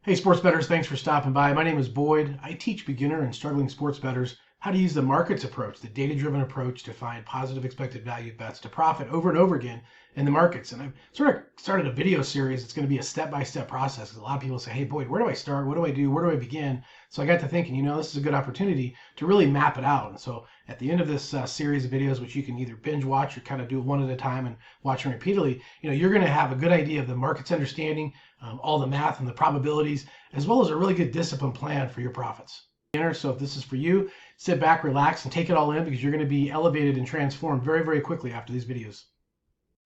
Hey, sports bettors, thanks for stopping by. My name is Boyd. I teach beginner and struggling sports bettors how to use the markets approach, the data-driven approach to find positive expected value bets to profit over and over again in the markets. And I've sort of started a video series. It's going to be a step-by-step process because a lot of people say, hey, Boyd, where do I start? What do I do? Where do I begin? So I got to thinking, this is a good opportunity to really map it out. And so at the end of this series of videos, which you can either binge watch or kind of do it one at a time and watch them repeatedly, you're going to have a good idea of the market's understanding, all the math and the probabilities, as well as a really good discipline plan for your profits. So if this is for you, sit back, relax, and take it all in because you're going to be elevated and transformed very, very quickly after these videos.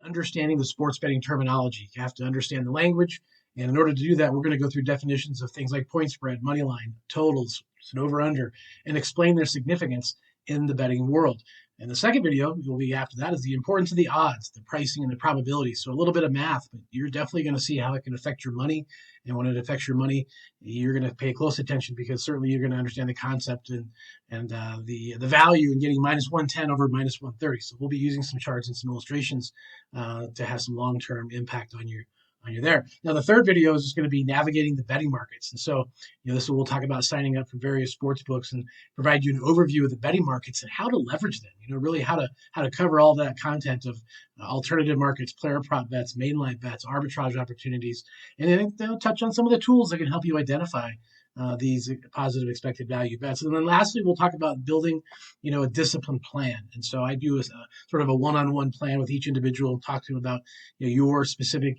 Understanding the sports betting terminology. You have to understand the language. And in order to do that, we're going to go through definitions of things like point spread, money line, totals, and over under, and explain their significance in the betting world. And the second video will be after that is the importance of the odds, the pricing, and the probability. So a little bit of math, but you're definitely going to see how it can affect your money. And when it affects your money, you're going to pay close attention because certainly you're going to understand the concept and the value in getting minus 110 over minus 130. So we'll be using some charts and some illustrations to have some long-term impact on you there. Now, the third video is just going to be navigating the betting markets. And so, we'll talk about signing up for various sports books and provide you an overview of the betting markets and how to leverage them, really how to cover all that content of alternative markets, player prop bets, mainline bets, arbitrage opportunities, and then they'll touch on some of the tools that can help you identify these positive expected value bets. And then lastly, we'll talk about building, a discipline plan. And so I do a sort of a one-on-one plan with each individual, talk to them about your specific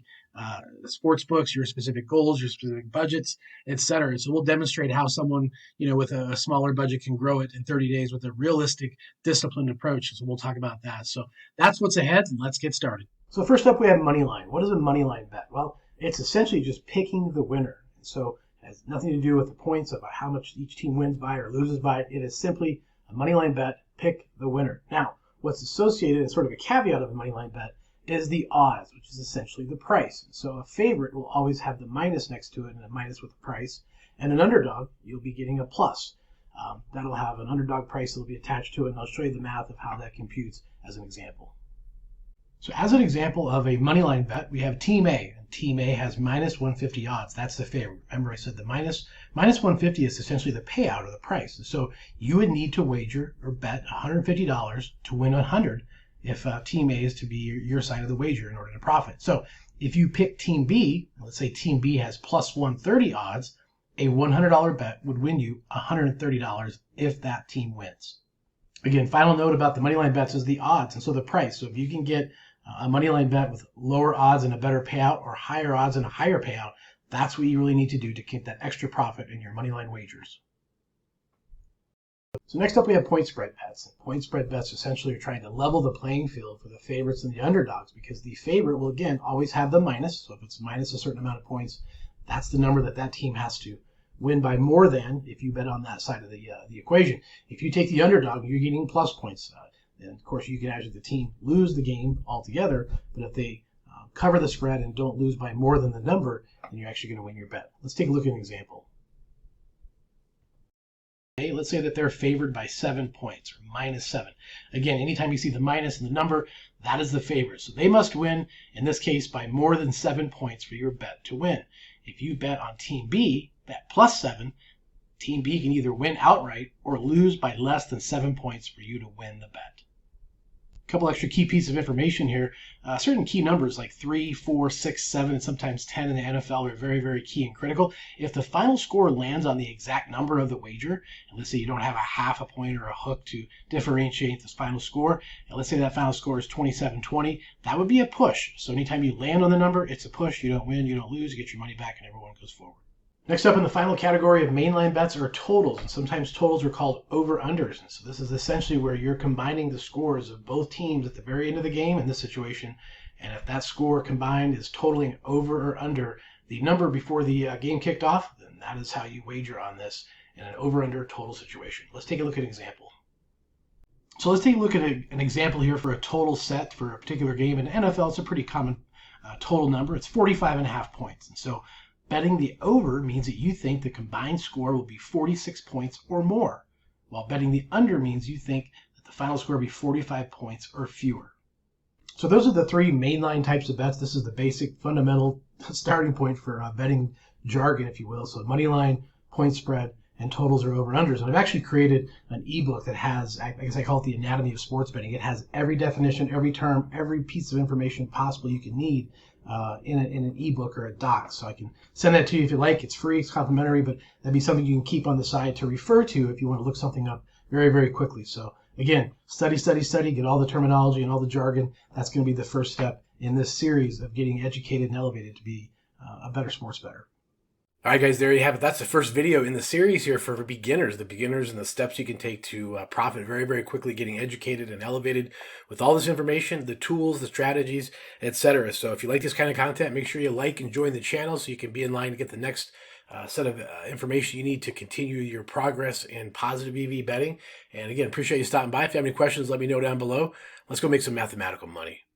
sports books, your specific goals, your specific budgets, etc. So we'll demonstrate how someone, with a smaller budget can grow it in 30 days with a realistic, disciplined approach. So we'll talk about that. So that's what's ahead, and let's get started. So first up, we have moneyline. What is a moneyline bet? Well, it's essentially just picking the winner. So it has nothing to do with the points about how much each team wins by or loses by. It is simply a moneyline bet, pick the winner. Now, what's associated as sort of a caveat of a moneyline bet is the odds, which is essentially the price. So a favorite will always have the minus next to it and a minus with the price. And an underdog, you'll be getting a plus. That'll have an underdog price that'll be attached to it, and I'll show you the math of how that computes as an example. So as an example of a moneyline bet, we have Team A. And Team A has minus 150 odds. That's the favorite. Remember I said the minus 150 is essentially the payout or the price. So you would need to wager or bet $150 to win 100 if Team A is to be your side of the wager in order to profit. So if you pick Team B, let's say Team B has plus 130 odds, a $100 bet would win you $130 if that team wins. Again, final note about the moneyline bets is the odds, and so the price. So if you can get a moneyline bet with lower odds and a better payout or higher odds and a higher payout, that's what you really need to do to get that extra profit in your moneyline wagers. So next up we have point spread bets. Point spread bets essentially are trying to level the playing field for the favorites and the underdogs because the favorite will again always have the minus. So if it's minus a certain amount of points, that's the number that team has to win by more than if you bet on that side of the equation. If you take the underdog, you're getting plus points. And of course you can actually the team lose the game altogether, but if they cover the spread and don't lose by more than the number, then you're actually going to win your bet. Let's take a look at an example. Okay, let's say that they're favored by 7 points, or minus 7. Again, anytime you see the minus in the number, that is the favorite. So they must win, in this case, by more than 7 points for your bet to win. If you bet on Team B, bet plus 7, Team B can either win outright or lose by less than 7 points for you to win the bet. A couple extra key pieces of information here. Certain key numbers like 3, 4, 6, 7, and sometimes 10 in the NFL are very, very key and critical. If the final score lands on the exact number of the wager, and let's say you don't have a half a point or a hook to differentiate this final score, and let's say that final score is 27-20, that would be a push. So anytime you land on the number, it's a push. You don't win, you don't lose, you get your money back, and everyone goes forward. Next up in the final category of mainline bets are totals, and sometimes totals are called over-unders. And so this is essentially where you're combining the scores of both teams at the very end of the game in this situation. And if that score combined is totaling over or under the number before the game kicked off, then that is how you wager on this in an over-under total situation. Let's take a look at an example. So let's take a look at an example here for a total set for a particular game. In NFL, it's a pretty common total number. It's 45.5 points. And so betting the over means that you think the combined score will be 46 points or more, while betting the under means you think that the final score will be 45 points or fewer. So those are the three mainline types of bets. This is the basic fundamental starting point for betting jargon, if you will. So money line, point spread, and totals or over and unders. And I've actually created an ebook that has, I guess I call it the anatomy of sports betting. It has every definition, every term, every piece of information possible you can need in an ebook or a doc. So I can send that to you if you like. It's free, it's complimentary, but that'd be something you can keep on the side to refer to if you want to look something up very, very quickly. So again, study, get all the terminology and all the jargon. That's going to be the first step in this series of getting educated and elevated to be a better sports bettor. All right, guys, there you have it. That's the first video in the series here for beginners, and the steps you can take to profit very, very quickly, getting educated and elevated with all this information, the tools, the strategies, etc. So if you like this kind of content, make sure you like and join the channel so you can be in line to get the next set of information you need to continue your progress in positive EV betting. And again, appreciate you stopping by. If you have any questions, let me know down below. Let's go make some mathematical money.